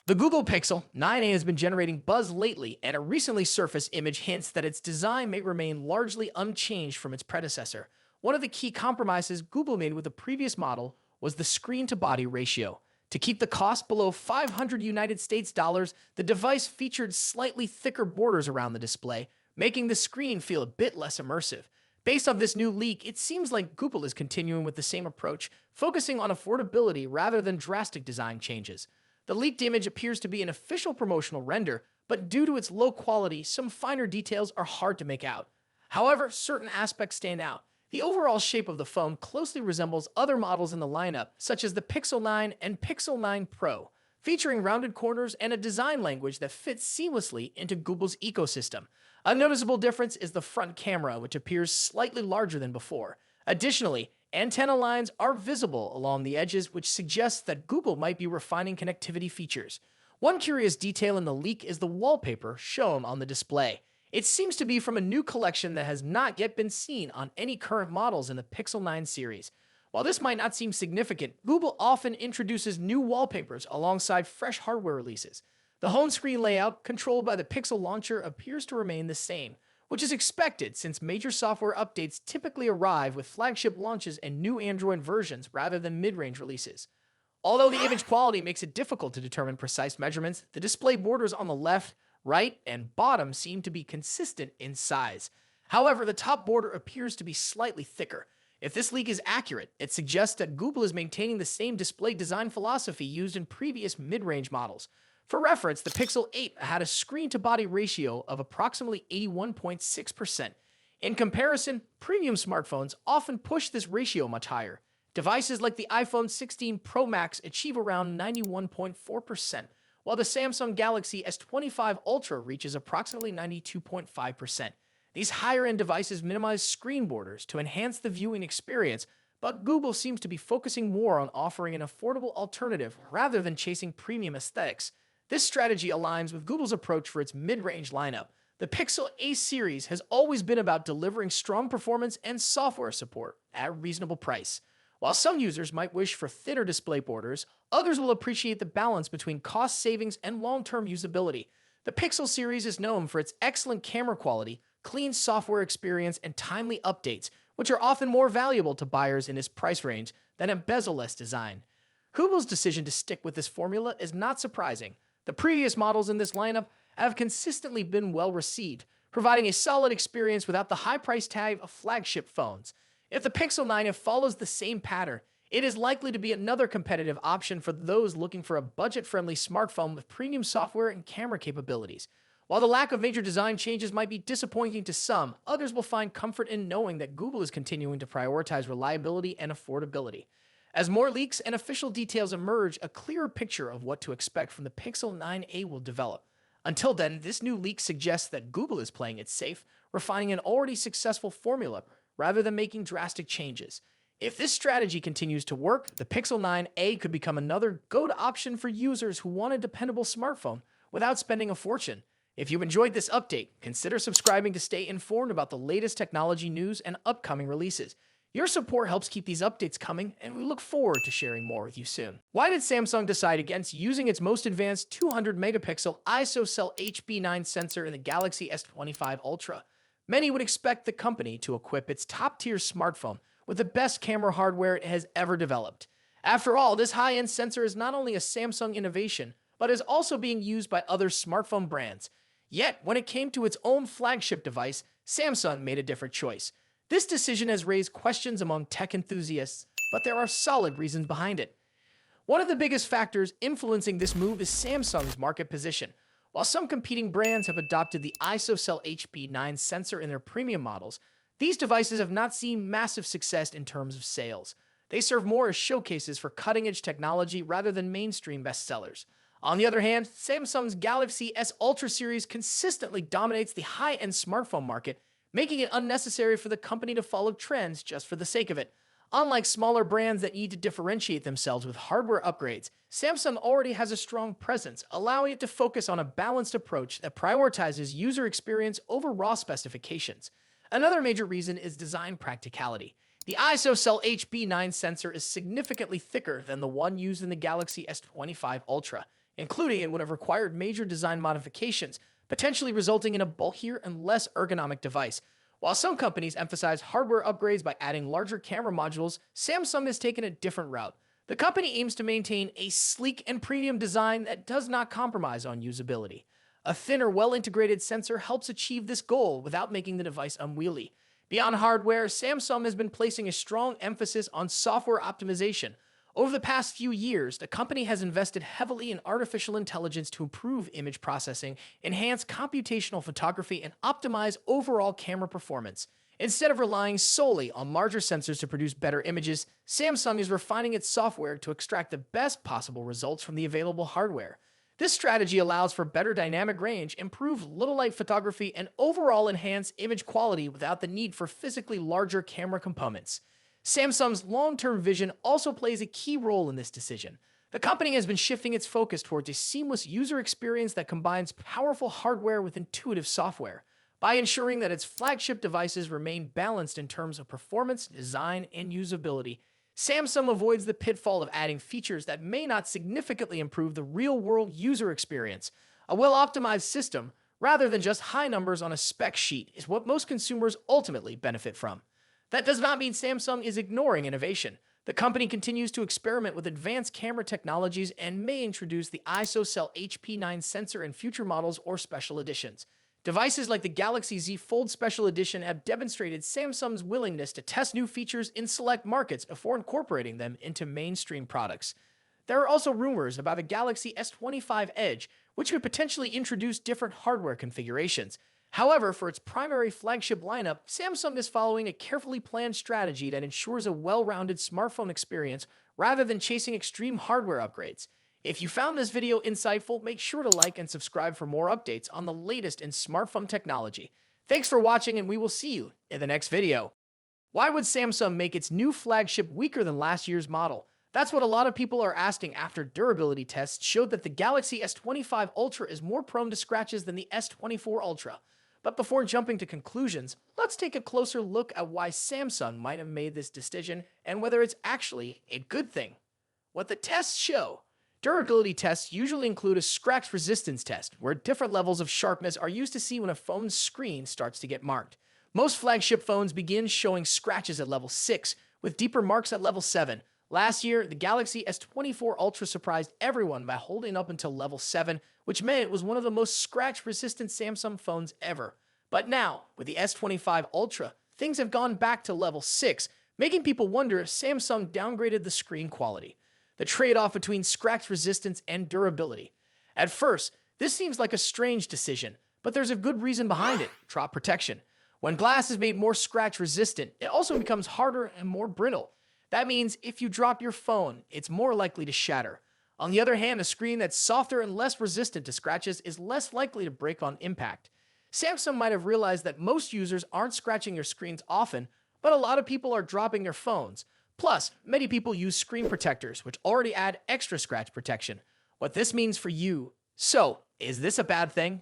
The Google Pixel 9a has been generating buzz lately, and a recently surfaced image hints that its design may remain largely unchanged from its predecessor. One of the key compromises Google made with the previous model was the screen to body ratio. To keep the cost below 500 United States dollars, the device featured slightly thicker borders around the display, making the screen feel a bit less immersive. Based on this new leak, it seems like Google is continuing with the same approach, focusing on affordability rather than drastic design changes. The leaked image appears to be an official promotional render, but due to its low quality, some finer details are hard to make out. However, certain aspects stand out. The overall shape of the phone closely resembles other models in the lineup, such as the Pixel 9 and Pixel 9 Pro, featuring rounded corners and a design language that fits seamlessly into Google's ecosystem. A noticeable difference is the front camera, which appears slightly larger than before. Additionally, antenna lines are visible along the edges, which suggests that Google might be refining connectivity features. One curious detail in the leak is the wallpaper shown on the display. It seems to be from a new collection that has not yet been seen on any current models in the Pixel 9 series. While this might not seem significant, Google often introduces new wallpapers alongside fresh hardware releases. The home screen layout, controlled by the Pixel launcher, appears to remain the same, which is expected since major software updates typically arrive with flagship launches and new Android versions rather than mid-range releases. Although the image quality makes it difficult to determine precise measurements, the display borders on the left, right, and bottom seem to be consistent in size. However, the top border appears to be slightly thicker. If this leak is accurate, it suggests that Google is maintaining the same display design philosophy used in previous mid-range models. For reference, the Pixel 8 had a screen-to-body ratio of approximately 81.6%. In comparison, premium smartphones often push this ratio much higher. Devices like the iPhone 16 Pro Max achieve around 91.4%, while the Samsung Galaxy S25 Ultra reaches approximately 92.5%. These higher-end devices minimize screen borders to enhance the viewing experience, but Google seems to be focusing more on offering an affordable alternative rather than chasing premium aesthetics. This strategy aligns with Google's approach for its mid-range lineup. The Pixel A series has always been about delivering strong performance and software support at a reasonable price. While some users might wish for thinner display borders, others will appreciate the balance between cost savings and long-term usability. The Pixel series is known for its excellent camera quality, clean software experience, and timely updates, which are often more valuable to buyers in this price range than a bezel-less design. Google's decision to stick with this formula is not surprising. The previous models in this lineup have consistently been well received, providing a solid experience without the high price tag of flagship phones. If the Pixel 9 follows the same pattern, it is likely to be another competitive option for those looking for a budget-friendly smartphone with premium software and camera capabilities. While the lack of major design changes might be disappointing to some, others will find comfort in knowing that Google is continuing to prioritize reliability and affordability. As more leaks and official details emerge, a clearer picture of what to expect from the Pixel 9a will develop. Until then, this new leak suggests that Google is playing it safe, refining an already successful formula rather than making drastic changes. If this strategy continues to work, the Pixel 9a could become another go-to option for users who want a dependable smartphone without spending a fortune. If you enjoyed this update, consider subscribing to stay informed about the latest technology news and upcoming releases. Your support helps keep these updates coming, and we look forward to sharing more with you soon. Why did Samsung decide against using its most advanced 200-megapixel ISOCELL HP9 sensor in the Galaxy S25 Ultra? Many would expect the company to equip its top-tier smartphone with the best camera hardware it has ever developed. After all, this high-end sensor is not only a Samsung innovation, but is also being used by other smartphone brands. Yet, when it came to its own flagship device, Samsung made a different choice. This decision has raised questions among tech enthusiasts, but there are solid reasons behind it. One of the biggest factors influencing this move is Samsung's market position. While some competing brands have adopted the ISOCELL HP9 sensor in their premium models, these devices have not seen massive success in terms of sales. They serve more as showcases for cutting-edge technology rather than mainstream bestsellers. On the other hand, Samsung's Galaxy S Ultra series consistently dominates the high-end smartphone market, making it unnecessary for the company to follow trends just for the sake of it. Unlike smaller brands that need to differentiate themselves with hardware upgrades, Samsung already has a strong presence, allowing it to focus on a balanced approach that prioritizes user experience over raw specifications. Another major reason is design practicality. The ISOCELL HP9 sensor is significantly thicker than the one used in the Galaxy S25 Ultra. including it would have required major design modifications, potentially resulting in a bulkier and less ergonomic device. While some companies emphasize hardware upgrades by adding larger camera modules, Samsung has taken a different route. The company aims to maintain a sleek and premium design that does not compromise on usability. A thinner, well-integrated sensor helps achieve this goal without making the device unwieldy. Beyond hardware, Samsung has been placing a strong emphasis on software optimization. Over the past few years, the company has invested heavily in artificial intelligence to improve image processing, enhance computational photography, and optimize overall camera performance. Instead of relying solely on larger sensors to produce better images, Samsung is refining its software to extract the best possible results from the available hardware. This strategy allows for better dynamic range, improved little light photography, and overall enhanced image quality without the need for physically larger camera components. Samsung's long-term vision also plays a key role in this decision. The company has been shifting its focus towards a seamless user experience that combines powerful hardware with intuitive software. By ensuring that its flagship devices remain balanced in terms of performance, design, and usability, Samsung avoids the pitfall of adding features that may not significantly improve the real-world user experience. A well-optimized system, rather than just high numbers on a spec sheet, is what most consumers ultimately benefit from. That does not mean Samsung is ignoring innovation. The company continues to experiment with advanced camera technologies and may introduce the ISOCELL HP9 sensor in future models or special editions. Devices like the Galaxy Z Fold Special Edition have demonstrated Samsung's willingness to test new features in select markets before incorporating them into mainstream products. There are also rumors about the Galaxy S25 Edge, which could potentially introduce different hardware configurations. However, for its primary flagship lineup, Samsung is following a carefully planned strategy that ensures a well-rounded smartphone experience rather than chasing extreme hardware upgrades. If you found this video insightful, make sure to like and subscribe for more updates on the latest in smartphone technology. Thanks for watching, and we will see you in the next video. Why would Samsung make its new flagship weaker than last year's model? That's what a lot of people are asking after durability tests showed that the Galaxy S25 Ultra is more prone to scratches than the S24 Ultra. But before jumping to conclusions, let's take a closer look at why Samsung might have made this decision and whether it's actually a good thing. What the tests show. Durability tests usually include a scratch resistance test, where different levels of sharpness are used to see when a phone's screen starts to get marked. Most flagship phones begin showing scratches at level 6, with deeper marks at level 7. Last year, the Galaxy S24 Ultra surprised everyone by holding up until level 7, which meant it was one of the most scratch-resistant Samsung phones ever. But now, with the S25 Ultra, things have gone back to level 6, making people wonder if Samsung downgraded the screen quality. The trade-off between scratch resistance and durability. At first, this seems like a strange decision, but there's a good reason behind it: drop protection. When glass is made more scratch resistant, it also becomes harder and more brittle. That means if you drop your phone, it's more likely to shatter. On the other hand, a screen that's softer and less resistant to scratches is less likely to break on impact. Samsung might have realized that most users aren't scratching their screens often, but a lot of people are dropping their phones. Plus, many people use screen protectors, which already add extra scratch protection. What this means for you. So, is this a bad thing?